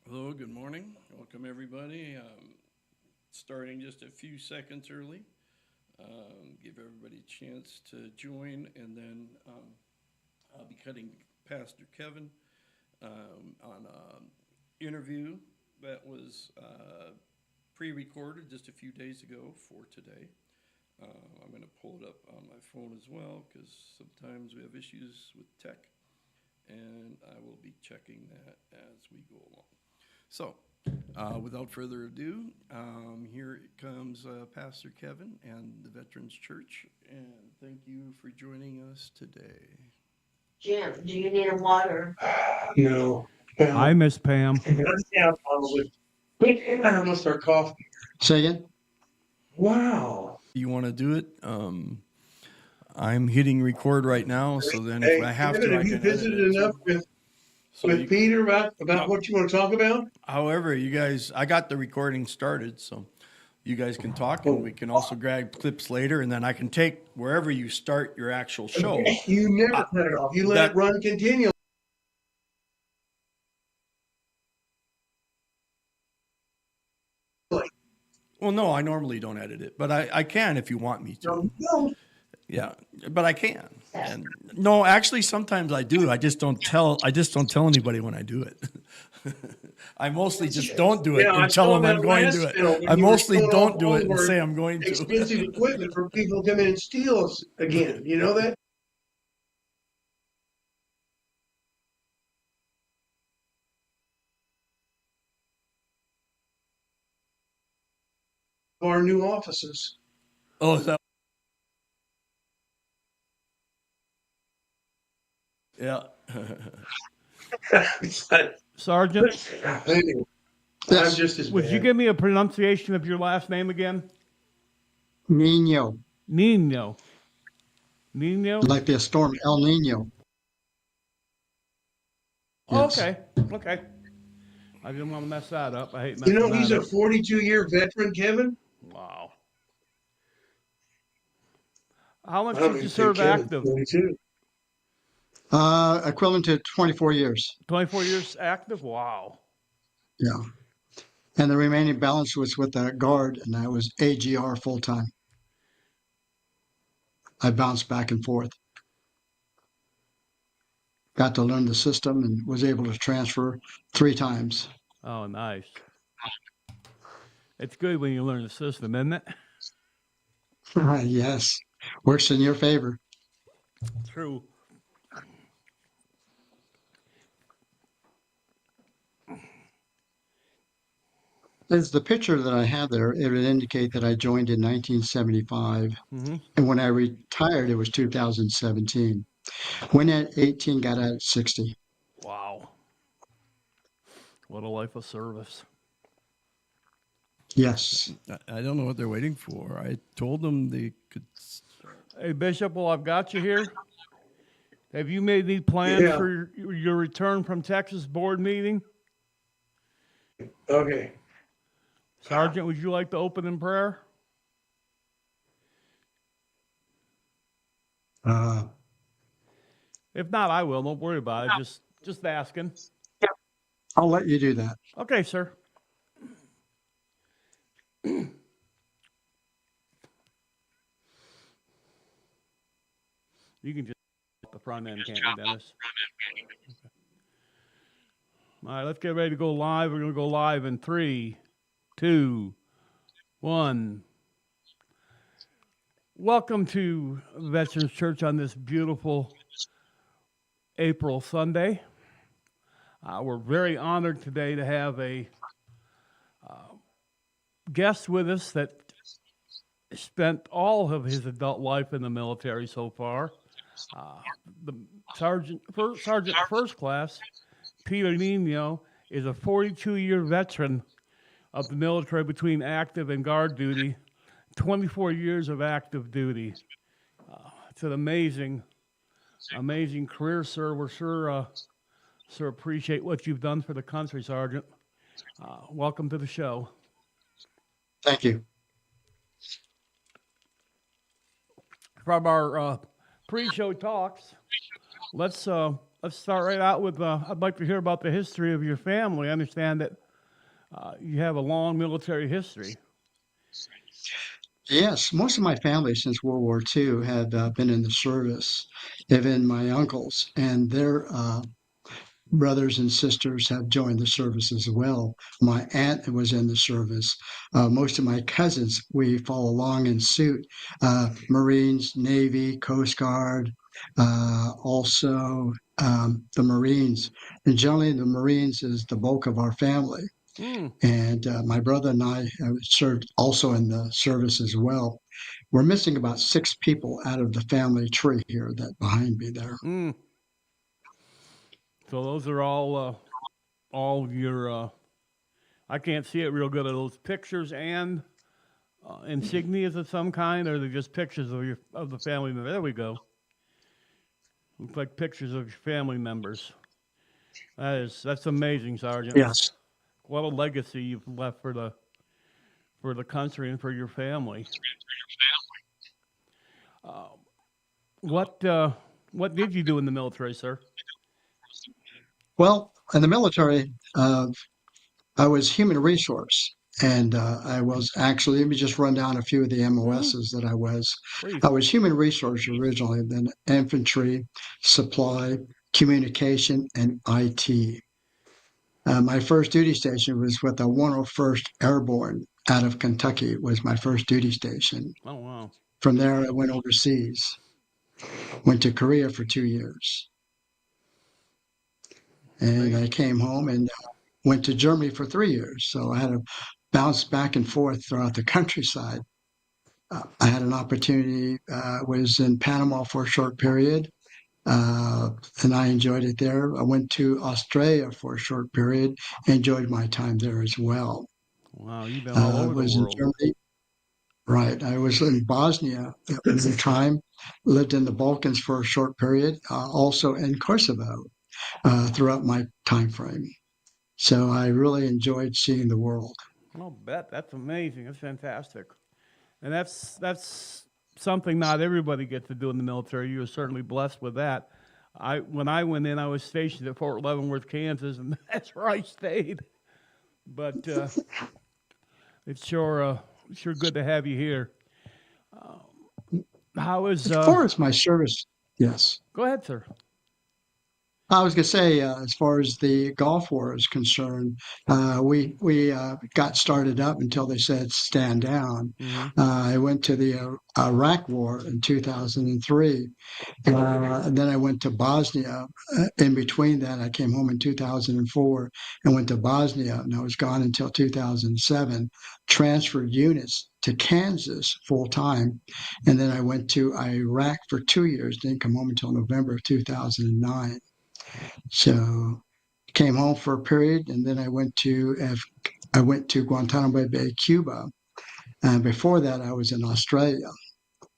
Hello, good morning. Welcome, everybody. Starting just a few seconds early. Give everybody a chance to join, and then I'll be cutting Pastor Kevin on an interview that was pre-recorded just a few days ago for today. I'm going to pull it up on my phone as well because sometimes we have issues with tech, and I will be checking that as we go along. So, without further ado, here comes Pastor Kevin and the Veterans Church, and thank you for joining us today. Jim, do you need a water? No. Hi, Miss Pam. Yeah, probably. I'm gonna start coughing. Say again? Wow. You want to do it? I'm hitting record right now, so then if I have Kevin, to, I have can you visited edit it enough too. with Peter about what you want to talk about? However, you guys, I got the recording started, so you guys can talk, and we can also grab clips later, and then I can take wherever you start your actual show. You never cut it off. You let it run continually. Well, no, I normally don't edit it, but I can if you want me to. No. Yeah, but I can. And no, actually, sometimes I do. I just don't tell anybody when I do it. I mostly just don't do it and tell them I'm going to do it. I mostly don't do it and say I'm going to. Expensive equipment for people to come in and steal us again. You know that? Our new offices. Oh, is that? Yeah. Sergeant, Anyway, I'm just as would you bad. give me a pronunciation of your last name again? Nino. Nino. Nino? Like the storm El Nino. Yes. Okay. Okay. I didn't want to mess that up. I hate You messing know, he's that a up. 42-year veteran, Kevin. Wow. How much I don't did you even serve think Kevin's active? 42. Equivalent to 24 years. 24 years active? Wow. Yeah. And the remaining balance was with the Guard, and I was AGR full time. I bounced back and forth. Got to learn the system and was able to transfer 3 times. Oh, nice. It's good when you learn the system, isn't it? Yes. Works in your favor. True. As the picture that I have there, it would indicate that I joined in 1975. Mm-hmm. And when I retired, it was 2017. Went at 18, got out at 60. Wow. What a life of service. Yes. I don't know what they're waiting for. I told them they could. Hey, Bishop, well, I've got you here. Have you made any plans for your return from Texas board meeting? Okay. Sergeant, would you like to open in prayer? If not, I will. Don't worry about it. Just asking. I'll let you do that. Okay, sir. You can just the front end, can't you, Dennis? Okay. All right, let's get ready to go live. We're going to go live in 3, 2, 1. Welcome to Veterans Church on this beautiful April Sunday. We're very honored today to have a guest with us that spent all of his adult life in the military so far. The Sergeant First Class, Peter Nino, is a 42-year veteran of the military between active and guard duty, 24 years of active duty. It's an amazing career, sir. We're sure appreciate what you've done for the country, Sergeant. Welcome to the show. Thank you. From our pre-show talks, let's let's start right out with, I'd like to hear about the history of your family. I understand that you have a long military history. Yes, most of my family since World War II had been in the service. Even my uncles and their brothers and sisters have joined the service as well. My aunt was in the service. Most of my cousins, we follow along in suit. Marines, Navy, Coast Guard, also the Marines. And generally, the Marines is the bulk of our family. Mm, And my brother and I have served also in the service as well. We're missing about 6 people out of the family tree here that behind me there. mm. So those are all your, I can't see it real good. Are those pictures and insignias of some kind, or are they just pictures of the family? There we go. Looks like pictures of your family members. That's amazing, Sergeant. Yes. What a legacy you've left for the country and for your family. What did you do in the military, sir? Well, in the military, I was human resource. And I was actually, let me just run down a few of the MOSs that I was. Please. I was human resource originally, then infantry, supply, communication, and IT. My first duty station was with the 101st Airborne out of Kentucky. Was my first duty station. Oh, wow. From there, I went overseas. Went to Korea for 2 years. And I came home and went to Germany for 3 years. So I had to bounce back and forth throughout the countryside. I had an opportunity, was in Panama for a short period, and I enjoyed it there. I went to Australia for a short period, enjoyed my time there as well. Wow, you've been all I over the was in world. Germany. Right. I was in Bosnia at the time, lived in the Balkans for a short period, also in Kosovo throughout my time frame. So I really enjoyed seeing the world. I'll bet. That's amazing. That's fantastic. And that's something not everybody gets to do in the military. You were certainly blessed with that. When I went in, I was stationed at Fort Leavenworth, Kansas, and that's where I stayed. But it's sure good to have you here. How is? As far as my service, yes. Go ahead, sir. I was going to say, as far as the Gulf War is concerned, we got started up until they said stand down. Mm-hmm. I went to the Iraq War in 2003. And then I went to Bosnia. In between that, I came home in 2004 and went to Bosnia, and I was gone until 2007. Transferred units to Kansas full time, and then I went to Iraq for 2 years. Didn't come home until November of 2009. So came home for a period, and then I went to Guantanamo Bay, Cuba. And before that, I was in Australia.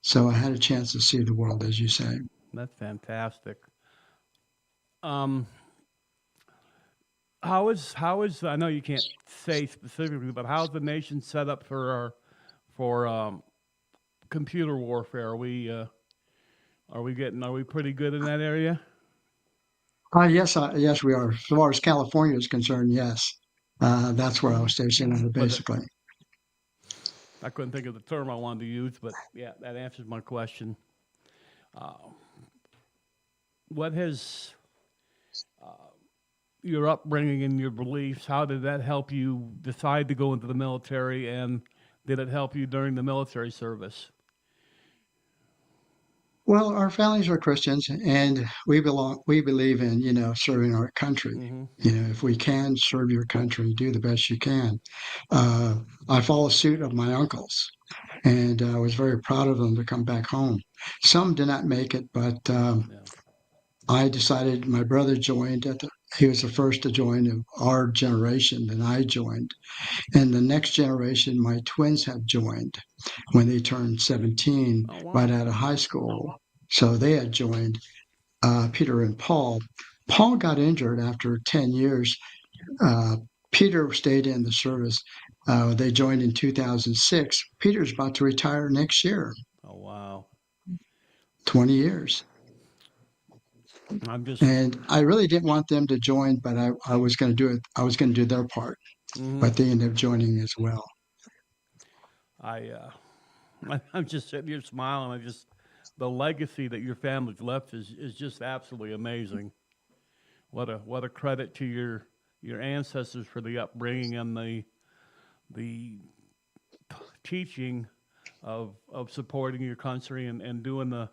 So I had a chance to see the world, as you say. That's fantastic. How is I know you can't say specifically, but how's the nation set up for computer warfare? Are we pretty good in that area? Yes, we are. As far as California is concerned, yes. That's where I was stationed, basically. I couldn't think of the term I wanted to use, but yeah, that answers my question. What has your upbringing and your beliefs, how did that help you decide to go into the military, and did it help you during the military service? Well, our families are Christians, and we believe in, serving our country. Mm-hmm. If we can serve your country, do the best you can. I follow suit of my uncles, and I was very proud of them to come back home. Some did not make it, but I decided my brother joined. He was the first to join of our generation, then I joined. And the next generation, my twins have joined when they turned 17, right out of high school. So they had joined, Peter and Paul. Paul got injured after 10 years. Peter stayed in the service. They joined in 2006. Peter's about to retire next year. Oh, wow. 20 years. I'm just. And I really didn't want them to join, but I was going to do it. I was going to do their part, Mhm. but they ended up joining as well. I'm just sitting here smiling. The legacy that your family's left is just absolutely amazing. What a credit to your ancestors for the upbringing and the teaching of supporting your country and doing the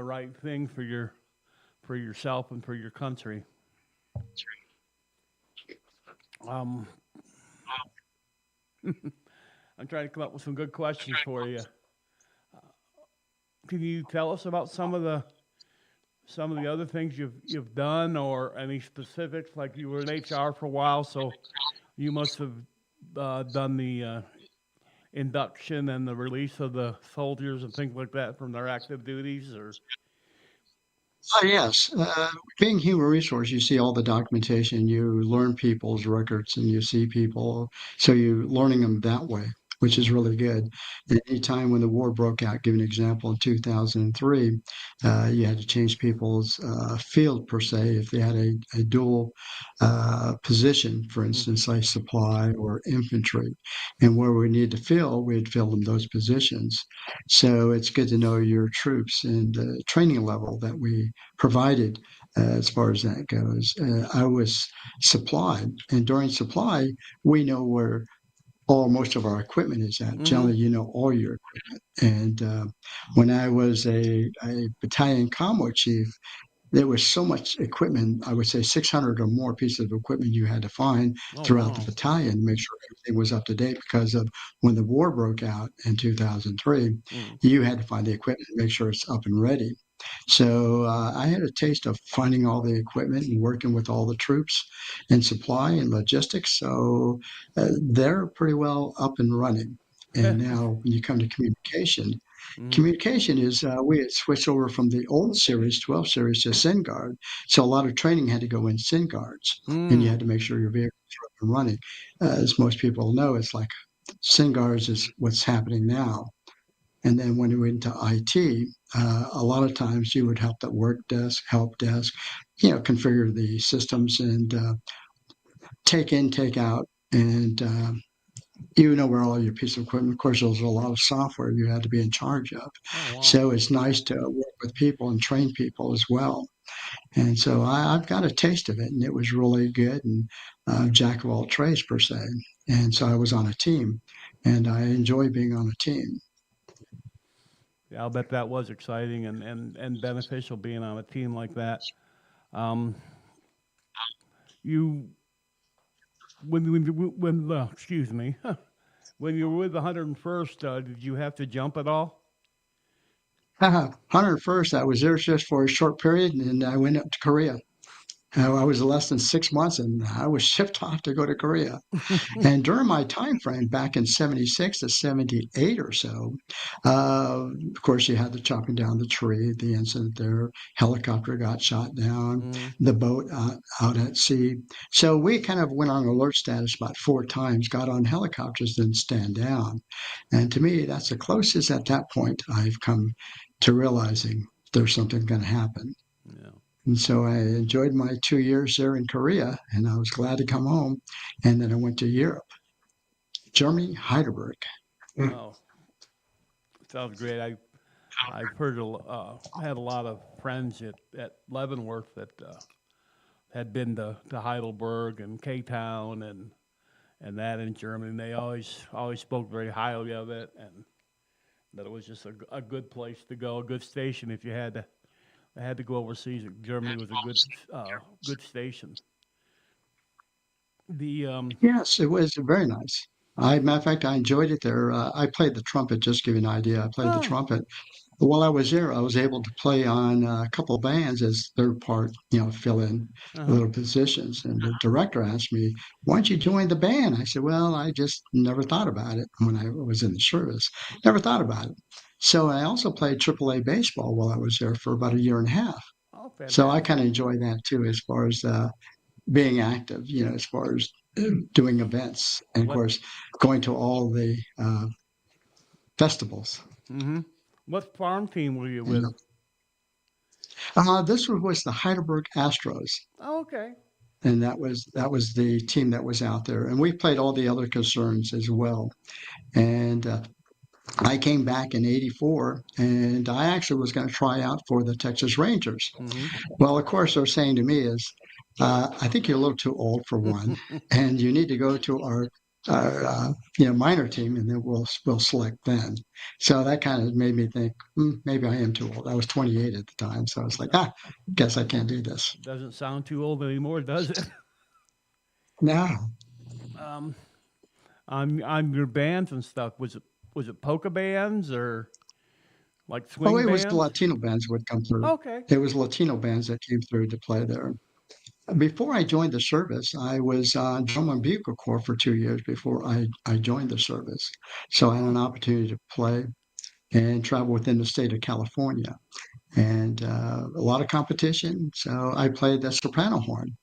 right thing for yourself and for your country. Um, I'm trying to come up with some good questions for you. Can you tell us about some of the other things you've done, or any specifics? Like, you were in HR for a while, so you must have done the induction and the release of the soldiers and things like that from their active duties, or Oh, yes. Being human resource, you see all the documentation, you learn people's records and you see people. So you're learning them that way, which is really good. At any time when the war broke out, give an example, in 2003, you had to change people's field per se if they had a dual position, for mm-hmm. instance, like supply or infantry. And where we needed to fill, we'd fill them those positions. So it's good to know your troops and the training level that we provided as far as that goes. I was supplied, and during supply, we know where all most of our equipment is at. Mm-hmm. Generally, you know all your equipment. And when I was a battalion combo chief, there was so much equipment, I would say 600 or more pieces of equipment you had to find Oh throughout the wow. battalion to make sure everything was up to date because of when the war broke out in 2003, Mm. you had to find the equipment and make sure it's up and ready. So I had a taste of finding all the equipment and working with all the troops and supply and logistics. So they're pretty well up and running. And now, when you come to communication, Mm-hmm. communication is we had switched over from the old series, 12 series, to SynGuard. So a lot of training had to go in SynGuards, and you Mm. had to make sure your vehicles were up and running. As most people know, it's like SynGuards is what's happening now. And then when you went into IT, a lot of times you would help the work desk, help desk, configure the systems and take in, take out, and you know where all your piece of equipment. Of course, there's a lot of software you had to be in charge of. Oh wow. So it's nice to work with people and train people as well. And so I've got a taste of it, and it was really good. And jack of all trades per se. And so I was on a team, and I enjoy being on a team. Yeah, I'll bet that was exciting and beneficial being on a team like that. Um, you excuse me, when you were with the 101st, did you have to jump at all? 101st, I was there just for a short period, and I went up to Korea. I was less than 6 months, and I was shipped off to go to Korea. And during my time frame, back in '76 to '78 or so, of course, you had the chopping down the tree, the incident there, helicopter got shot down, Mm-hmm. the boat out at sea. So we kind of went on alert status about 4 times, got on helicopters, then stand down. And to me, that's the closest at that point I've come to realizing there's something going to happen. Yeah. And so I enjoyed my 2 years there in Korea, and I was glad to come home. And then I went to Europe, Germany, Heidelberg. Oh, sounds great. I've had a lot of friends at Leavenworth that had been to Heidelberg and K Town and that in Germany. And they always spoke very highly of it, and that it was just a good place to go, a good station if you had to go overseas. Germany was a good station. The Yes, it was very nice. Matter of fact, I enjoyed it there. I played the trumpet, just to give you an idea. I played the oh trumpet. While I was there, I was able to play on a couple of bands as third part, fill in uh-huh. little positions. And the director asked me, "Why don't you join the band?" I said, "Well, I just never thought about it when I was in the service. Never thought about it." So I also played AAA baseball while I was there for about a year and a half. Oh, So I kind fantastic. of enjoy that too, as far as being active, as far as doing events, and of What course, going to all the festivals. mm-hmm. What farm team were you And with? This was the Heidelberg Astros, Oh, okay. and that was the team that was out there, and we played all the other concerns as well. And I came back in '84, and I actually was going to try out for the Texas Rangers. Mm-hmm. Well, of course, they're saying to me is, I think you're a little too old for one, and you need to go to our minor team, and then we'll select then. So that kind of made me think, maybe I am too old. I was 28 at the time, so I was like, guess I can't do this. Doesn't sound too old anymore, does it? No. Um, on your bands and stuff, was it polka bands or like swing Oh, it was bands? the Latino bands would come through. Okay. It was Latino bands that came through to play there. Before I joined the service, I was drum and bugle corps for 2 years before I joined the service. So I had an opportunity to play and travel within the state of California, and a lot of competition. So I played the soprano horn,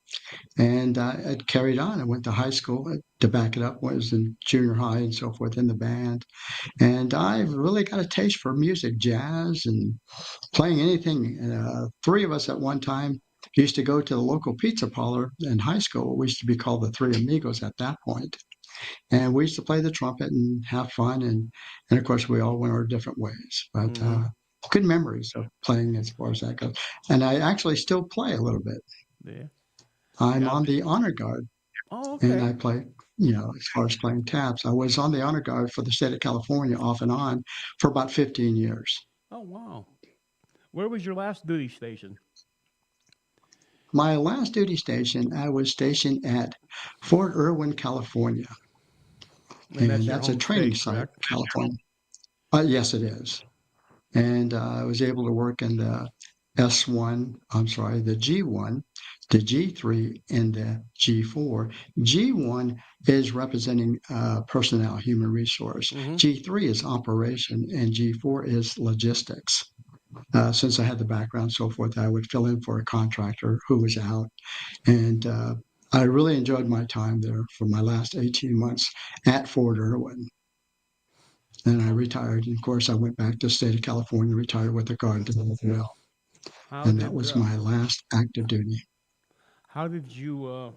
and it carried on. I went to high school to back it up. Was in junior high and so forth in the band, and I've really got a taste for music, jazz, and playing anything. Three of us at one time used to go to the local pizza parlor in high school. We used to be called the Three Amigos at that point. And we used to play the trumpet and have fun. And of course, we all went our different ways. But good memories of playing as far as that goes. And I actually still play a little bit. Yeah. I'm Yeah. on the honor guard, Oh, and okay. I play, as far as playing taps. I was on the honor guard for the state of California off and on for about 15 years. Oh, wow. Where was your last duty station? My last duty station, I was stationed at Fort Irwin, California. And that's And your that's a home training state, site, correct? California. Yes, it is. And I was able to work in the the G1, the G3, and the G4. G1 is representing personnel, human resource. Mm-hmm. G3 is operation, and G4 is logistics. Since I had the background and so forth, I would fill in for a contractor who was out. And I really enjoyed my time there for my last 18 months at Fort Irwin. Then I retired. And of course, I went back to the state of California, retired with the Guard as well. And that was my last active duty. How did you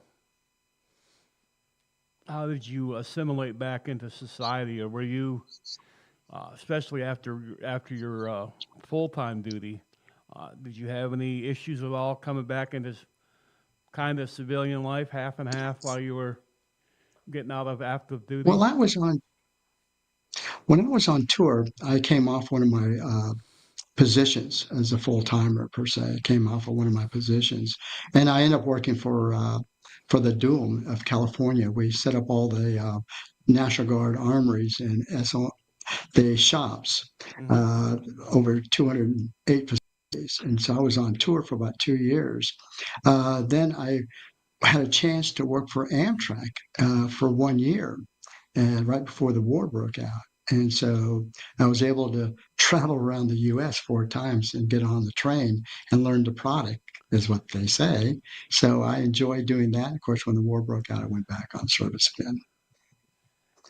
assimilate back into society, or were you, especially after your full-time duty, did you have any issues at all coming back into kind of civilian life, half and half, while you were getting out of active duty? Well, when I was on tour, I came off one of my positions as a full-timer per se. I came off of one of my positions, and I ended up working for the Doom of California. We set up all the National Guard armories and the shops, over 208 facilities. And so I was on tour for about 2 years. Then I had a chance to work for Amtrak for 1 year, and right before the war broke out. And so I was able to travel around the U.S. 4 times and get on the train and learn the product, is what they say. So I enjoyed doing that. Of course, when the war broke out, I went back on service again.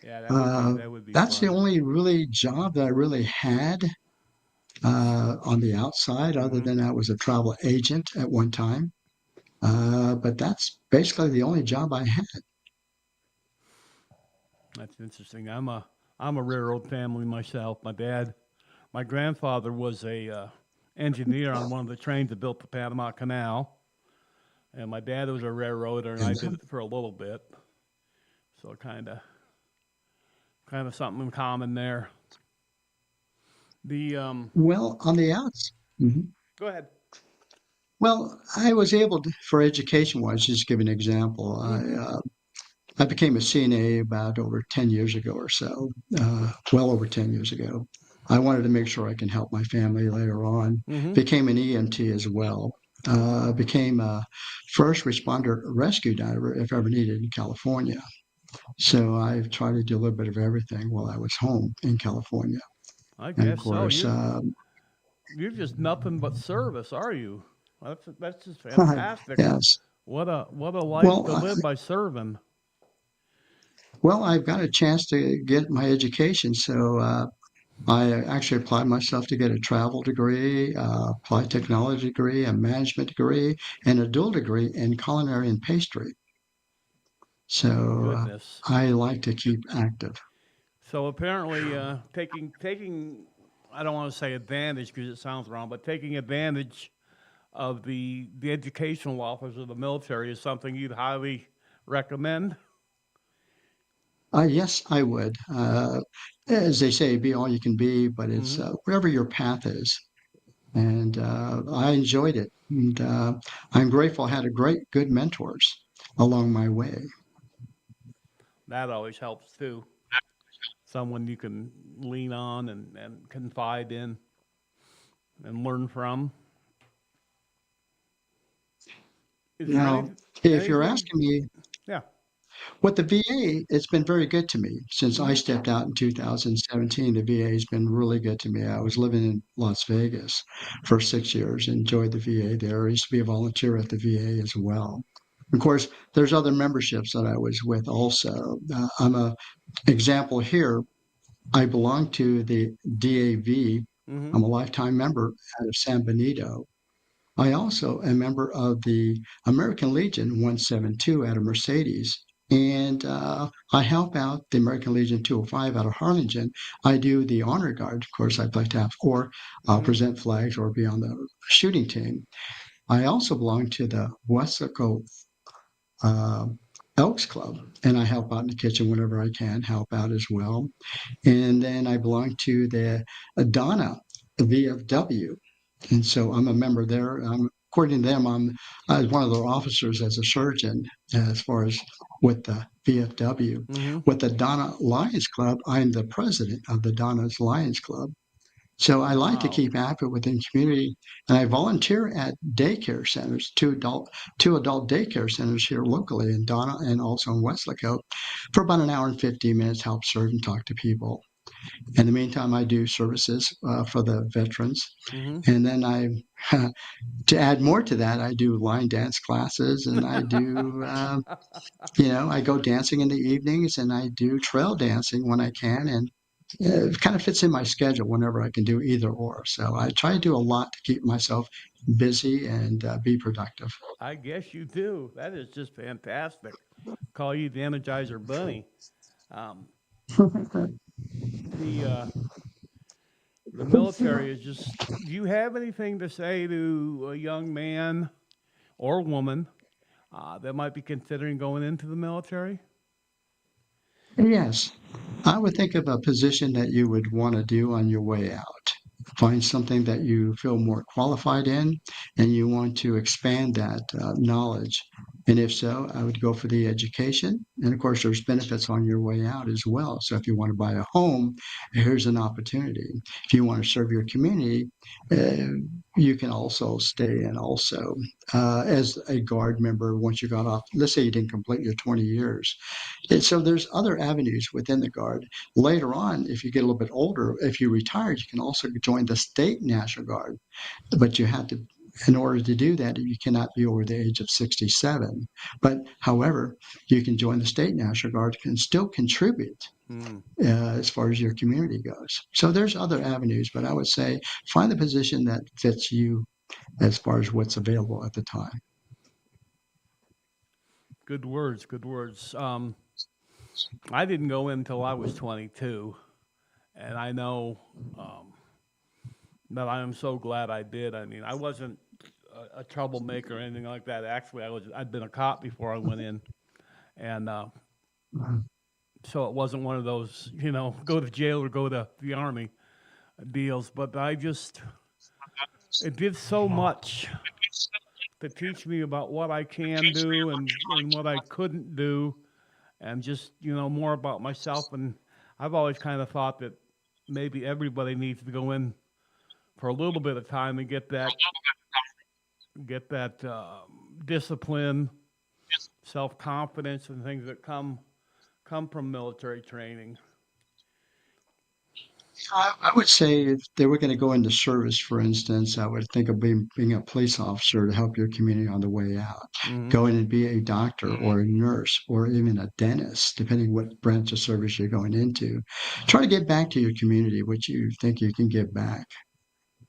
Yeah, that would be That's fun. the only really job that I really had on the outside, other than I was a travel agent at one time. But that's basically the only job I had. That's interesting. I'm a railroad family myself. My grandfather was a engineer on one of the trains that built the Panama Canal, and my dad was a railroader, and I did it for a little bit. So kind of something in common there. Well, on the outs. Go ahead. Well, I was able to, for education-wise, just give an example. I became a CNA about over 10 years ago or so, well over 10 years ago. I wanted to make sure I can help my family later on. Became an EMT as well. Became a first responder rescue diver if ever needed in California. So I tried to do a little bit of everything while I was home in California. I And of guess so. course, You're just nothing but service, are you? That's just fantastic. yes. What a life Well, to live by serving. Well, I've got a chance to get my education, so I actually applied myself to get a travel degree, applied technology degree, a management degree, and a dual degree in culinary and pastry. So Goodness. I like to keep active. So apparently, taking I don't want to say advantage because it sounds wrong, but taking advantage of the educational offers of the military is something you'd highly recommend. Yes, I would. As they say, be all you can be, but it's Hmm. whatever your path is. And I enjoyed it. And I'm grateful I had a good mentors along my way. That always helps too. Someone you can lean on and confide in and learn from. Is there Now, if you're anything? asking me Yeah. what the VA, it's been very good to me since I Hmm. stepped out in 2017. The VA has been really good to me. I was living in Las Vegas for 6 years, enjoyed the VA there. I used to be a volunteer at the VA as well. Of course, there's other memberships that I was with also. I'm a example here. I belong to the DAV. Hmm. I'm a lifetime member out of San Benito. I also am a member of the American Legion 172 out of Mercedes. And I help out the American Legion 205 out of Harlingen. I do the honor guard. Of course, I play taps or Hmm. present flags or be on the shooting team. I also belong to the Wesco uh, Elks Club, and I help out in the kitchen whenever I can, help out as well. And then I belong to the Donna VFW, and so I'm a member there. According to them, I was one of their officers as a surgeon, as far as with the VFW. Hmm. With the Donna Lions Club, I'm the president of the Donna's Lions Club. So I like to Wow. keep active within community, and I volunteer at daycare centers, two adult daycare centers here locally in Donna and also in Westlaco, for about an hour and 15 minutes, help serve and talk to people. In the meantime, I do services for the veterans. Hmm. And then to add more to that, I do line dance classes and I do, I go dancing in the evenings and I do trail dancing when I can. And it kind of fits in my schedule whenever I can do either or. So I try to do a lot to keep myself busy and be productive. I guess you do. That is just fantastic. Call you the Energizer Bunny. Um, the the military is just. Do you have anything to say to a young man or woman that might be considering going into the military? Yes, I would think of a position that you would want to do on your way out. Find something that you feel more qualified in and you want to expand that knowledge. And if so, I would go for the education. And of course, there's benefits on your way out as well. So if you want to buy a home, here's an opportunity. If you want to serve your community, uh, you can also stay in also as a guard member once you got off. Let's say you didn't complete your 20 years, and so there's other avenues within the Guard. Later on, if you get a little bit older, if you retire, you can also join the State National Guard. But you have to, in order to do that, you cannot be over the age of 67. But however, you can join the State National Guard and still contribute Hmm. as far as your community goes. So there's other avenues, but I would say find the position that fits you as far as what's available at the time. Good words. Good words. I didn't go in until I was 22, and I know that I am so glad I did. I mean, I wasn't a troublemaker or anything like that. Actually, I'd been a cop before I went in, and so it wasn't one of those go to jail or go to the army deals. But it did so much to teach me about what I can do and what I couldn't do, and just more about myself. And I've always kind of thought that maybe everybody needs to go in for a little bit of time and get that discipline, self confidence, and things that come from military training. I would say if they were going to go into service, for instance, I would think of being a police officer to help your community on the way out. Mm-hmm. Going and be a doctor or a nurse or even a dentist, depending what branch of service you're going into. Try to get back to your community what you think you can give back.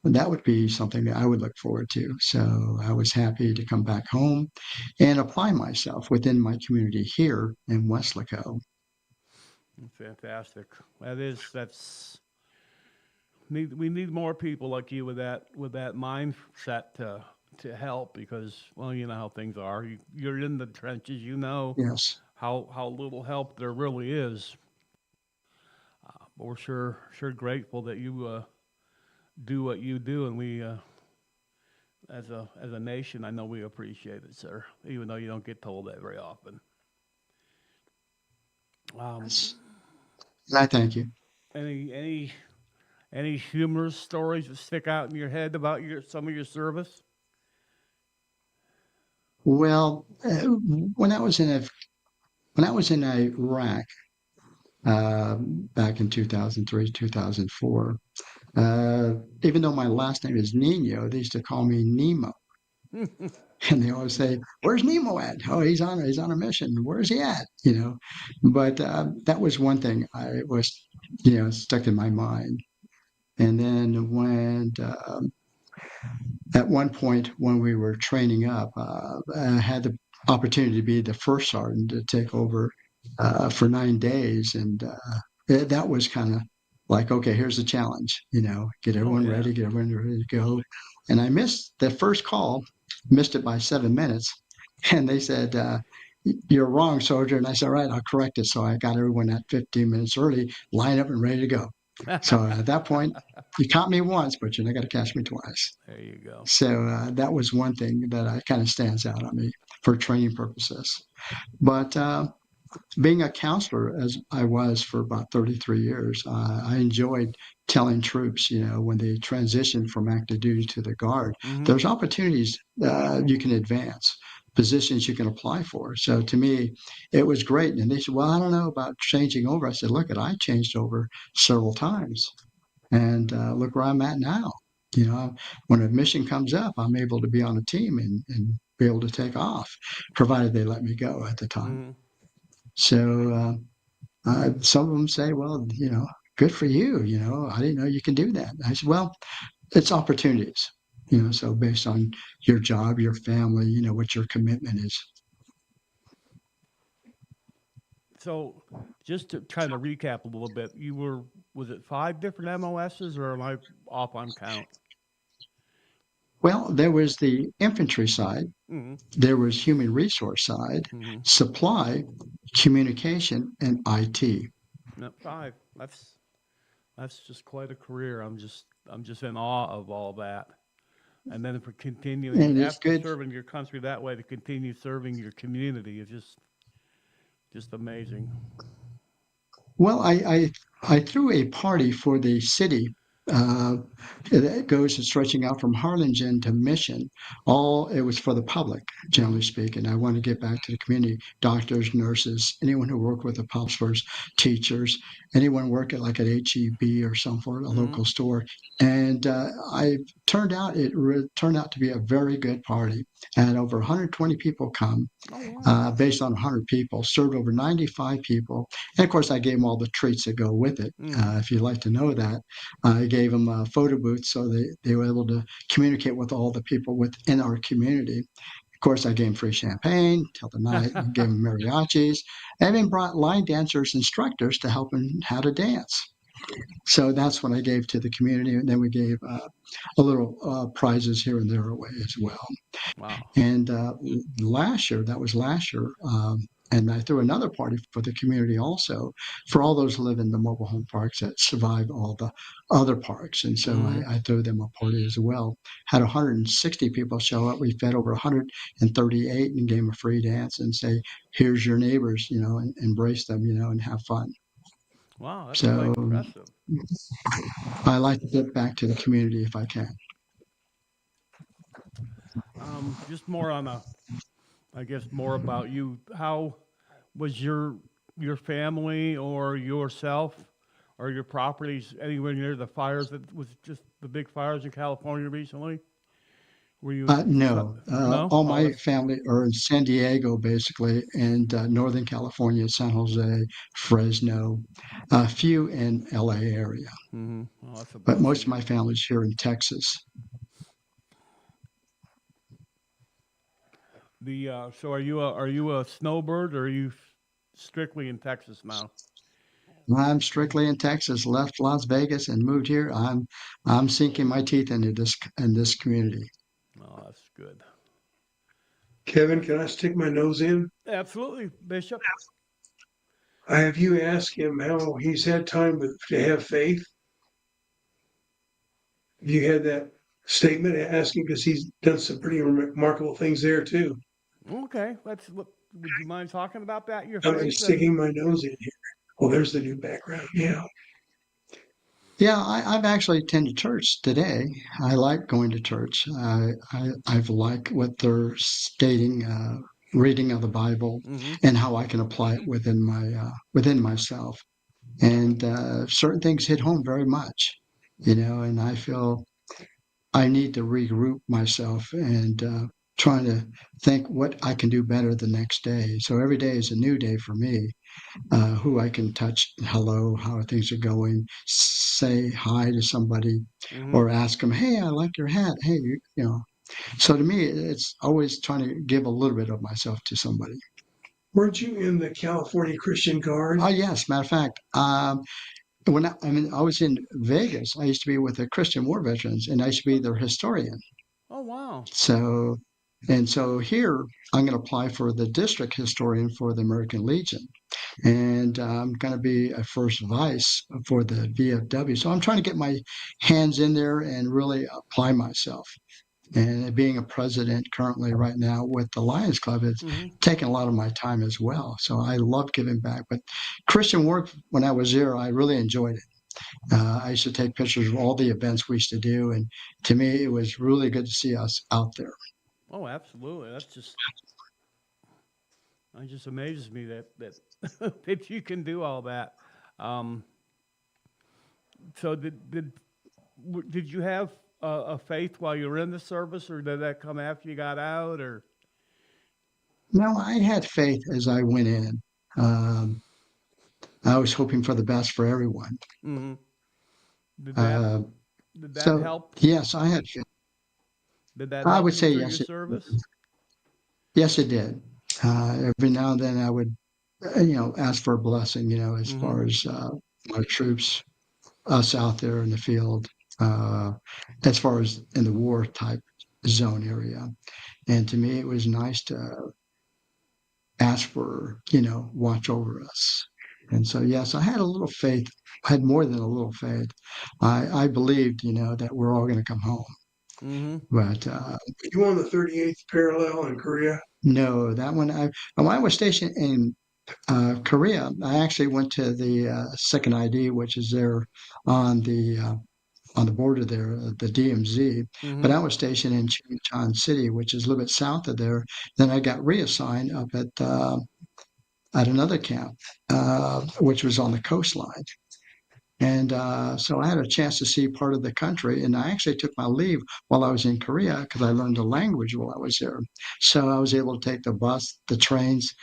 And that would be something that I would look forward to. So I was happy to come back home and apply myself within my community here in Weslaco. Fantastic. We need more people like you with that mindset to help, because, well, you know how things are. You're in the trenches. You know Yes. how little help there really is. But we're sure grateful that you do what you do, and we as a nation, I know we appreciate it, sir. Even though you don't get told that very often. Yes. And I thank you. Any humorous stories that stick out in your head about some of your service? Well, when I was in Iraq back in 2003, 2004, even though my last name is Nino, they used to call me Nemo. And they always say, "Where's Nemo at? Oh, he's on a mission. Where's he at?" But that was one thing I was, stuck in my mind. And then when at one point when we were training up, I had the opportunity to be the first sergeant to take over for 9 days, and that was kind of like, okay, here's the challenge. Get everyone yeah. ready, get everyone ready to go. And I missed the first call, missed it by 7 minutes, and they said, "You're wrong, soldier." And I said, "All right, I'll correct it." So I got everyone at 15 minutes early, lined up and ready to go. So at that point, you caught me once, but you're not going to catch me twice. There you go. So that was one thing that kind of stands out on me for training purposes. But being a counselor, as I was for about 33 years, I enjoyed telling troops, when they transition from active duty to the Guard, Mm-hmm. there's opportunities you can advance, positions you can apply for. So to me, it was great. And they said, "Well, I don't know about changing over." I said, "Look, I changed over several times. And look where I'm at now. When a mission comes up, I'm able to be on a team and be able to take off, provided they let me go at the time." Mm-hmm. So some of them say, "Well, good for you. I didn't know you can do that." I said, "Well, it's opportunities. So based on your job, your family, what your commitment is." So, just to kind of recap a little bit, was it 5 different MOSs, or am I off on count? Well, there was the infantry side, Mm-hmm. there was human resource side, Mm-hmm. supply, communication, and IT. No, 5. That's just quite a career. I'm just in awe of all that. And then for continuing And it's after good. serving your country that way, to continue serving your community is just amazing. Well, I threw a party for the city that goes stretching out from Harlingen to Mission. It was for the public, generally speaking. I want to get back to the community: doctors, nurses, anyone who worked with the officers, teachers, anyone work at like at HEB or some sort, a Mm-hmm. local store. And it turned out to be a very good party. I had over 120 people come. Oh, wow. Based on 100 people, served over 95 people. And of course, I gave them all the treats that go with it. If you'd like to know that, I gave them a photo booth so they were able to communicate with all the people within our community. Of course, I gave them free champagne till the night, and gave them mariachis, and even brought line dancers, instructors to help them how to dance. So that's what I gave to the community. And then we gave a little prizes here and there away as well. Wow. And that was last year, and I threw another party for the community also, for all those who live in the mobile home parks that survive all the other parks. And so Mm-hmm. I threw them a party as well. Had 160 people show up. We fed over 138 and gave them a free dance and say, "Here's your neighbors," and embrace them, and have fun. Wow, that's quite So impressive. I like to give back to the community if I can. Just more I guess more about you. How was your family or yourself Are your properties anywhere near the fires that was just the big fires in California recently? Were you? No, No. all Oh, my that's. family are in San Diego, basically, and Northern California, San Jose, Fresno, a few in LA area, Mm-hmm. Oh, that's a but most of blessing. my family's here in Texas. So are you a snowbird, or are you strictly in Texas now? I'm strictly in Texas, left Las Vegas and moved here. I'm sinking my teeth into this community. Oh, that's good. Kevin, can I stick my nose in? Absolutely, Bishop. Have you asked him how he's had time to have faith? Have you had that statement asking because he's done some pretty remarkable things there too? Okay, would you mind talking about that? Your I'm just faith and. sticking my nose in here. Oh, there's the new background. Yeah. Yeah, I've actually attended church today. I like going to church. I've like what they're stating, reading of the Bible, Mm-hmm. and how I can apply it within myself. And certain things hit home very much, and I feel I need to regroup myself and trying to think what I can do better the next day. So every day is a new day for me, who I can touch, hello, how things are going, say hi to somebody, Mm-hmm. or ask them, hey, I like your hat. Hey, So to me, it's always trying to give a little bit of myself to somebody. Weren't you in the California Christian Guard? Oh, yes. Matter of fact, I was in Vegas, I used to be with the Christian War veterans, and I used to be their historian. Oh wow. So, and so here, I'm going to apply for the district historian for the American Legion. And I'm going to be a first vice for the VFW. So I'm trying to get my hands in there and really apply myself. And being a president currently right now with the Lions Club, it's Mm-hmm. taken a lot of my time as well. So I love giving back. But Christian work, when I was there, I really enjoyed it. I used to take pictures of all the events we used to do. And to me, it was really good to see us out there. Oh, absolutely. It just amazes me that that you can do all that. Um, so did you have a faith while you were in the service, or did that come after you got out, or? No, I had faith as I went in. Um, I was hoping for the best for everyone. Mm-hmm. Did that Uh, did that so, help? yes, I had faith. Did that I would help you say through your yes. service? Yes, it did. Every now and then I would, ask for a blessing, as Mm-hmm. far as my troops, us out there in the field, uh, as far as in the war type zone area. And to me, it was nice to ask for, watch over us. And so, yes, I had a little faith. I had more than a little faith. I believed, that we're all going to come home. Mm-hmm. But You on the 38th parallel in Korea? no, that one, when I was stationed in Korea, I actually went to the second ID, which is there on the border there, the DMZ. But Mm-hmm. I was stationed in Chungcheon City, which is a little bit south of there. Then I got reassigned up at another camp, which was on the coastline. And so I had a chance to see part of the country. And I actually took my leave while I was in Korea because I learned the language while I was there. So I was able to take the bus, the trains,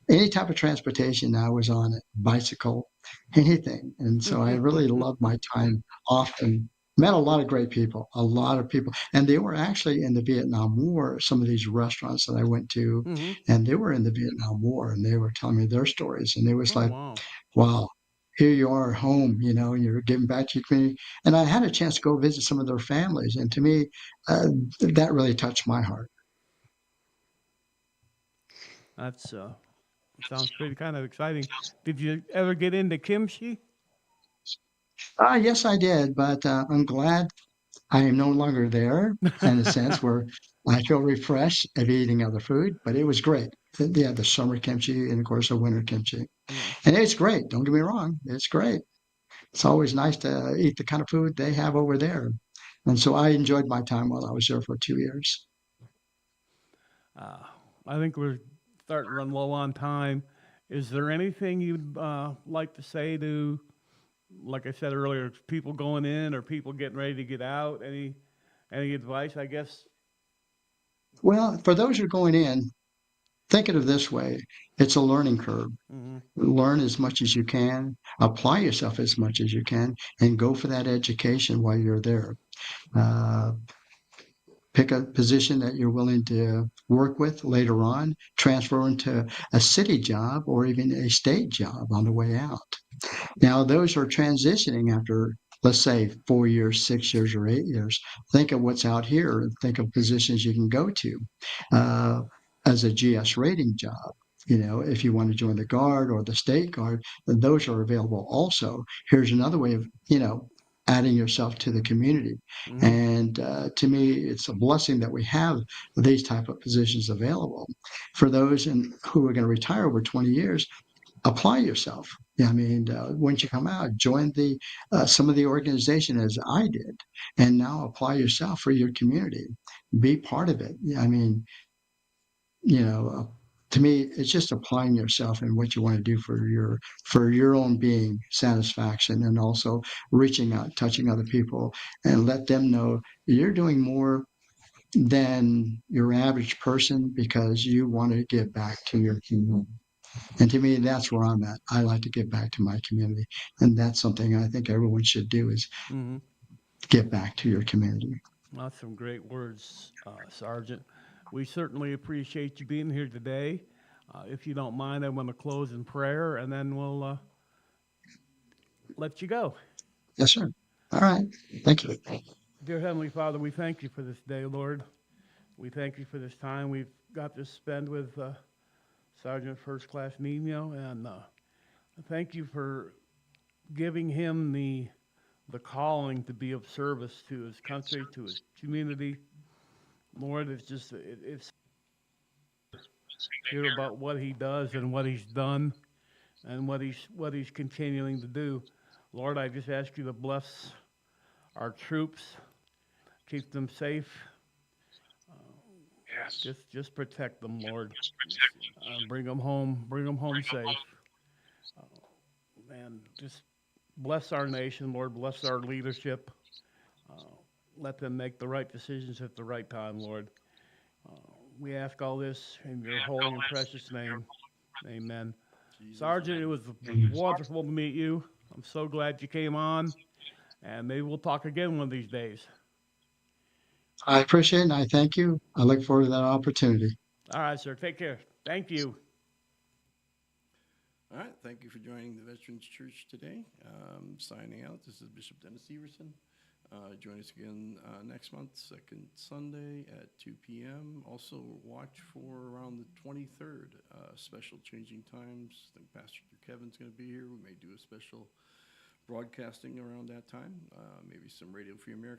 any type of transportation. I was on it, bicycle, anything. And so I really loved my time off and met a lot of great people, a lot of people. And they were actually in the Vietnam War, some of these restaurants that I went to, Mm-hmm. and they were in the Vietnam War and they were telling me their stories. And it was Oh like, wow. wow, here you are at home, and you're giving back to your community. And I had a chance to go visit some of their families. And to me, that really touched my heart. That's sounds pretty kind of exciting. Did you ever get into kimchi? Yes, I did. But I'm glad I am no longer there in a sense where I feel refreshed of eating other food. But it was great. Yeah, the summer kimchi and, of course, the winter kimchi. Mm. And it's great. Don't get me wrong. It's great. It's always nice to eat the kind of food they have over there. And so I enjoyed my time while I was there for 2 years. Uh, I think we're starting to run low on time. Is there anything you'd like to say to like I said earlier, people going in or people getting ready to get out. Any advice? I guess. Well, for those who are going in, think of it this way: it's a learning curve. Hmm. Learn as much as you can, apply yourself as much as you can, and go for that education while you're there. Uh, Pick a position that you're willing to work with later on, transfer into a city job or even a state job on the way out. Now, those are transitioning after, let's say, 4 years, 6 years, or 8 years. Think of what's out here. Think of positions you can go to uh, as a GS rating job. If you want to join the Guard or the State Guard, then those are available also. Here's another way of, adding yourself to the community. Hmm. And to me, it's a blessing that we have these type of positions available. For those who are going to retire over 20 years, apply yourself. Yeah, I mean, once you come out, join some of the organization as I did, and now apply yourself for your community. Be part of it. Yeah, I mean, you know, uh, to me, it's just applying yourself and what you want to do for your own being satisfaction, and also reaching out, touching other people, and let them know you're doing more than your average person because you want to give back to your community. And to me, that's where I'm at. I like to give back to my community. And that's something I think everyone should do is Hmm. give back to your community. That's some great words, Sergeant. We certainly appreciate you being here today. If you don't mind, I want to close in prayer, and then we'll let you go. Yes, sir. All right. Thank you. Dear Heavenly Father, we thank you for this day, Lord. We thank you for this time we've got to spend with Sergeant First Class Nino, and thank you for giving him the calling to be of service to his country, to his community. Lord, it's hear about what he does and what he's done and what he's continuing to do. Lord, I just ask you to bless our troops, keep them safe. Just protect them, Lord. Bring them home. Bring them home safe. And just bless our nation, Lord. Bless our leadership. Uh, Let them make the right decisions at the right time, Lord. Uh, we ask all this in your holy and precious name. Amen. Jesus' Sergeant, it name. was wonderful to meet you. I'm so glad you came on, and maybe we'll talk again one of these days. I appreciate it and I thank you. I look forward to that opportunity. All right, sir. Take care. Thank you. All right, thank you for joining the Veterans Church today. Signing out, this is Bishop Dennis Severson. Join us again next month, second Sunday at 2 p.m. Also, watch for around the 23rd, special changing times. I think Pastor Kevin's going to be here. We may do a special broadcasting around that time, maybe some Radio Free America